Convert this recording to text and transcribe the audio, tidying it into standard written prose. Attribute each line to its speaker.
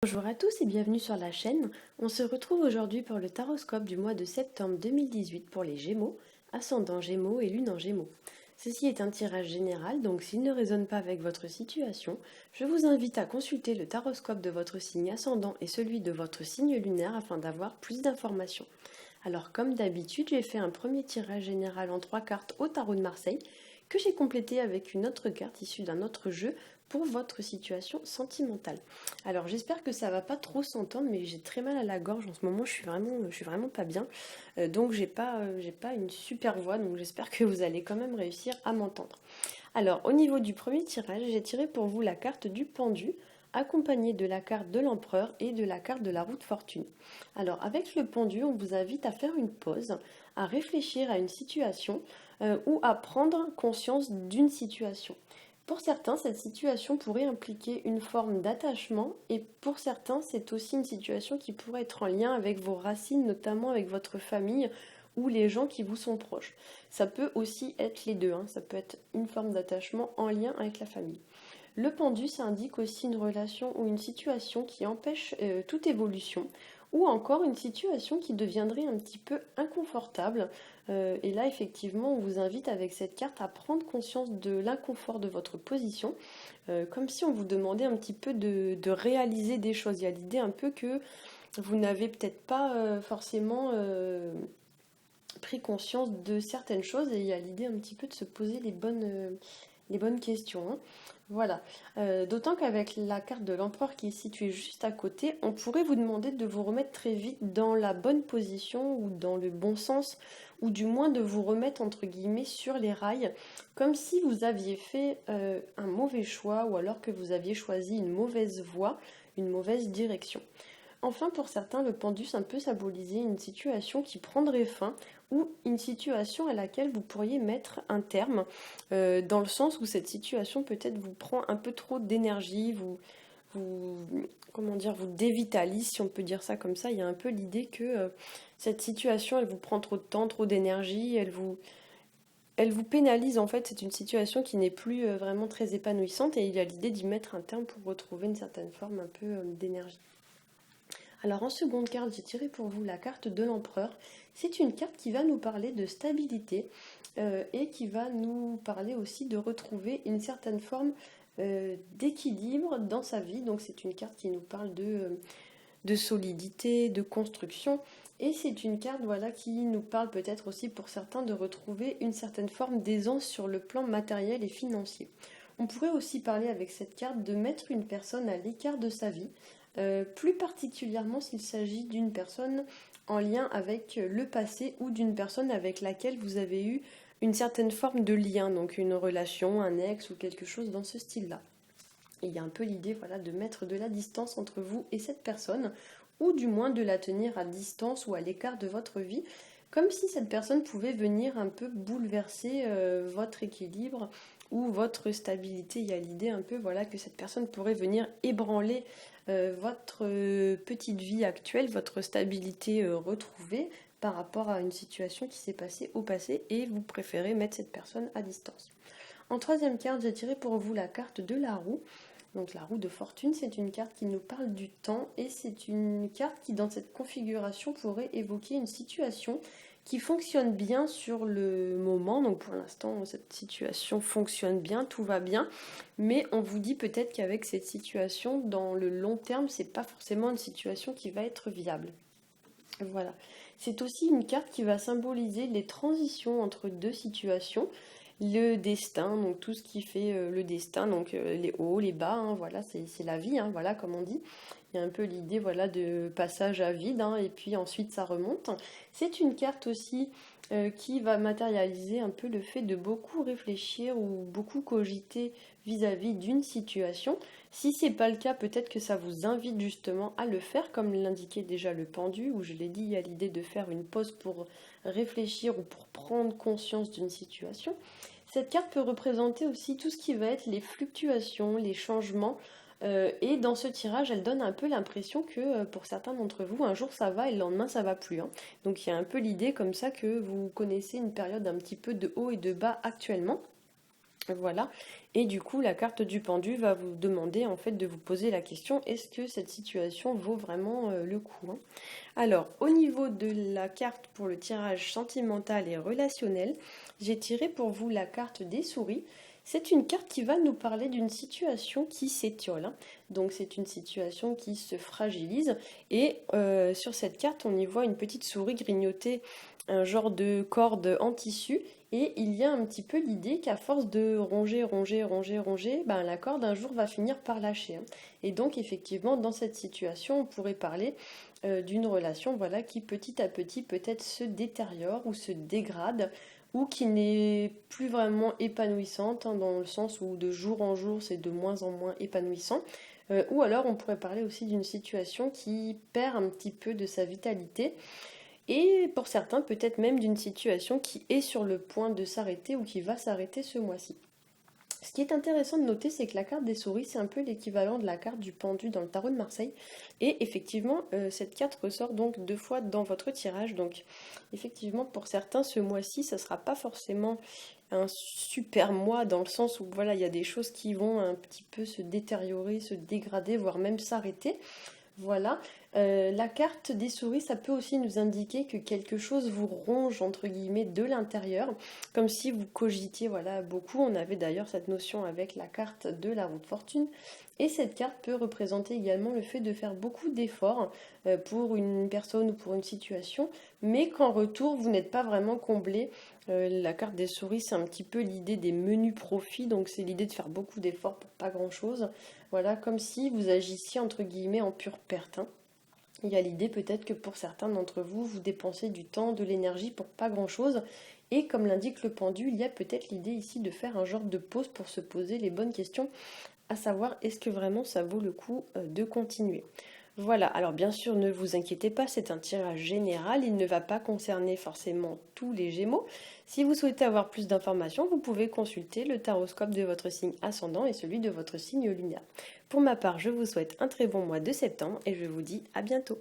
Speaker 1: Bonjour à tous et bienvenue sur la chaîne. On se retrouve aujourd'hui pour le taroscope du mois de septembre 2018 pour les Gémeaux, ascendant Gémeaux et lune en Gémeaux. Ceci est un tirage général, donc s'il ne résonne pas avec votre situation, je vous invite à consulter le taroscope de votre signe ascendant et celui de votre signe lunaire afin d'avoir plus d'informations. Alors comme d'habitude, j'ai fait un premier tirage général en 3 cartes au tarot de Marseille que j'ai complété avec une autre carte issue d'un autre jeu pour votre situation sentimentale. Alors j'espère que ça va pas trop s'entendre, mais j'ai très mal à la gorge en ce moment, je suis vraiment pas bien. Donc j'ai pas une super voix, donc j'espère que vous allez quand même réussir à m'entendre. Alors au niveau du premier tirage, j'ai tiré pour vous la carte du pendu, accompagnée de la carte de l'empereur et de la carte de la roue de fortune. Alors avec le pendu, on vous invite à faire une pause, à réfléchir à une situation ou à prendre conscience d'une situation. Pour certains, cette situation pourrait impliquer une forme d'attachement et pour certains, c'est aussi une situation qui pourrait être en lien avec vos racines, notamment avec votre famille ou les gens qui vous sont proches. Ça peut aussi être les deux, hein. Ça peut être une forme d'attachement en lien avec la famille. Le pendu, ça indique aussi une relation ou une situation qui empêche toute évolution ou encore une situation qui deviendrait un petit peu inconfortable. Et là, effectivement, on vous invite avec cette carte à prendre conscience de l'inconfort de votre position, comme si on vous demandait un petit peu de réaliser des choses. Il y a l'idée un peu que vous n'avez peut-être pas forcément pris conscience de certaines choses et il y a l'idée un petit peu de se poser les bonnes questions, hein. Voilà. D'autant qu'avec la carte de l'empereur qui est située juste à côté, on pourrait vous demander de vous remettre très vite dans la bonne position ou dans le bon sens, ou du moins de vous remettre entre guillemets sur les rails, comme si vous aviez fait un mauvais choix ou alors que vous aviez choisi une mauvaise voie, une mauvaise direction. Enfin, pour certains, le pendu, ça peut symboliser une situation qui prendrait fin ou une situation à laquelle vous pourriez mettre un terme, dans le sens où cette situation peut-être vous prend un peu trop d'énergie, vous, comment dire, vous dévitalise, si on peut dire ça comme ça. Il y a un peu l'idée que cette situation, elle vous prend trop de temps, trop d'énergie, elle vous pénalise en fait. C'est une situation qui n'est plus vraiment très épanouissante et il y a l'idée d'y mettre un terme pour retrouver une certaine forme un peu d'énergie. Alors en seconde carte, j'ai tiré pour vous la carte de l'empereur. C'est une carte qui va nous parler de stabilité et qui va nous parler aussi de retrouver une certaine forme d'équilibre dans sa vie. Donc c'est une carte qui nous parle de solidité, de construction. Et c'est une carte voilà, qui nous parle peut-être aussi pour certains de retrouver une certaine forme d'aisance sur le plan matériel et financier. On pourrait aussi parler avec cette carte de mettre une personne à l'écart de sa vie, plus particulièrement s'il s'agit d'une personne en lien avec le passé ou d'une personne avec laquelle vous avez eu une certaine forme de lien, donc une relation, un ex ou quelque chose dans ce style-là. Et il y a un peu l'idée voilà, de mettre de la distance entre vous et cette personne, ou du moins de la tenir à distance ou à l'écart de votre vie, comme si cette personne pouvait venir un peu bouleverser votre équilibre ou votre stabilité. Il y a l'idée un peu voilà, que cette personne pourrait venir ébranler votre petite vie actuelle, votre stabilité retrouvée par rapport à une situation qui s'est passée au passé et vous préférez mettre cette personne à distance. En troisième carte, j'ai tiré pour vous la carte de la roue. Donc la roue de fortune, c'est une carte qui nous parle du temps et c'est une carte qui dans cette configuration pourrait évoquer une situation qui fonctionne bien sur le moment. Donc pour l'instant, cette situation fonctionne bien, tout va bien, mais on vous dit peut-être qu'avec cette situation, dans le long terme, c'est pas forcément une situation qui va être viable. Voilà. C'est aussi une carte qui va symboliser les transitions entre deux situations, le destin, donc tout ce qui fait le destin, donc les hauts, les bas, hein, voilà, c'est la vie, hein, voilà, comme on dit. Il y a un peu l'idée, voilà, de passage à vide, hein, et puis ensuite ça remonte. C'est une carte aussi qui va matérialiser un peu le fait de beaucoup réfléchir ou beaucoup cogiter vis-à-vis d'une situation. Si c'est pas le cas, peut-être que ça vous invite justement à le faire, comme l'indiquait déjà le pendu, où je l'ai dit, il y a l'idée de faire une pause pour réfléchir ou pour prendre conscience d'une situation. Cette carte peut représenter aussi tout ce qui va être les fluctuations, les changements. Et dans ce tirage, elle donne un peu l'impression que pour certains d'entre vous, un jour ça va et le lendemain ça va plus, hein. Donc il y a un peu l'idée comme ça que vous connaissez une période un petit peu de haut et de bas actuellement. Voilà. Et du coup, la carte du pendu va vous demander en fait de vous poser la question, est-ce que cette situation vaut vraiment le coup, hein? Alors, au niveau de la carte pour le tirage sentimental et relationnel, j'ai tiré pour vous la carte des souris. C'est une carte qui va nous parler d'une situation qui s'étiole, hein. Donc c'est une situation qui se fragilise. Et sur cette carte, on y voit une petite souris grignoter un genre de corde en tissu. Et il y a un petit peu l'idée qu'à force de ronger, ronger, ronger, ronger, ben, la corde un jour va finir par lâcher, hein. Et donc effectivement, dans cette situation, on pourrait parler d'une relation, voilà, qui petit à petit peut-être se détériore ou se dégrade ou qui n'est plus vraiment épanouissante, hein, dans le sens où de jour en jour c'est de moins en moins épanouissant. Ou alors on pourrait parler aussi d'une situation qui perd un petit peu de sa vitalité et pour certains peut-être même d'une situation qui est sur le point de s'arrêter ou qui va s'arrêter ce mois-ci. Ce qui est intéressant de noter, c'est que la carte des souris, c'est un peu l'équivalent de la carte du pendu dans le tarot de Marseille. Et effectivement, cette carte ressort donc 2 fois dans votre tirage. Donc effectivement, pour certains, ce mois-ci, ça ne sera pas forcément un super mois dans le sens où voilà, il y a des choses qui vont un petit peu se détériorer, se dégrader, voire même s'arrêter. Voilà. La carte des souris, ça peut aussi nous indiquer que quelque chose vous ronge, entre guillemets, de l'intérieur, comme si vous cogitiez, voilà, beaucoup. On avait d'ailleurs cette notion avec la carte de la roue de fortune. Et cette carte peut représenter également le fait de faire beaucoup d'efforts pour une personne ou pour une situation, mais qu'en retour, vous n'êtes pas vraiment comblé. La carte des souris, c'est un petit peu l'idée des menus profits, donc c'est l'idée de faire beaucoup d'efforts pour pas grand-chose. Voilà, comme si vous agissiez entre guillemets en pure perte, hein. Il y a l'idée peut-être que pour certains d'entre vous, vous dépensez du temps, de l'énergie pour pas grand-chose. Et comme l'indique le pendu, il y a peut-être l'idée ici de faire un genre de pause pour se poser les bonnes questions, à savoir est-ce que vraiment ça vaut le coup de continuer. Voilà, alors bien sûr ne vous inquiétez pas, c'est un tirage général, il ne va pas concerner forcément tous les Gémeaux. Si vous souhaitez avoir plus d'informations, vous pouvez consulter le taroscope de votre signe ascendant et celui de votre signe lunaire. Pour ma part, je vous souhaite un très bon mois de septembre et je vous dis à bientôt.